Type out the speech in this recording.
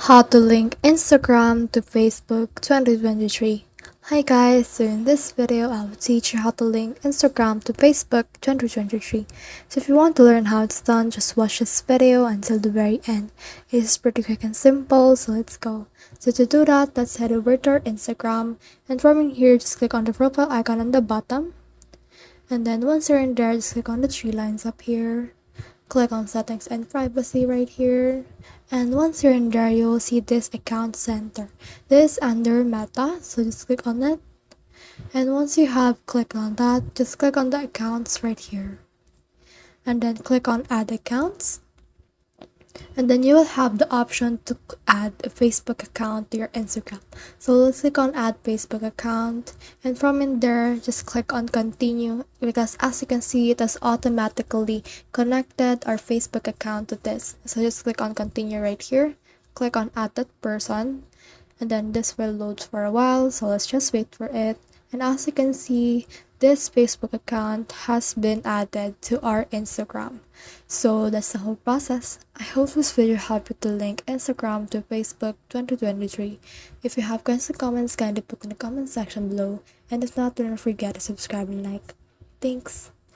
How to link Instagram to Facebook 2023. Hi guys, so in this video I will teach you how to link Instagram to Facebook 2023. So if you want to learn how it's done, just watch this video until the very end. It is pretty quick and simple, so let's go. So to do that, let's head over to our Instagram, and from in here, just click on the profile icon on the bottom, and then once you're in there, just click on the three lines up here. Click on settings and privacy right here, and once you're in there you will see this account center. This is under Meta, so just click on it, and once you have clicked on that, just click on the accounts right here, and then click on add accounts, and then you will have the option to add a Facebook account to your Instagram. So let's click on add Facebook account, and from in there just click on continue, because as you can see it has automatically connected our Facebook account to this. So just click on continue right here, click on add that person, and then this will load for a while, so let's just wait for it. And as you can see, this Facebook account has been added to our Instagram. So that's the whole process. I hope this video helped you to link Instagram to Facebook 2023. If you have questions or comments, kindly put in the comment section below. And if not, do not forget to subscribe and like. Thanks.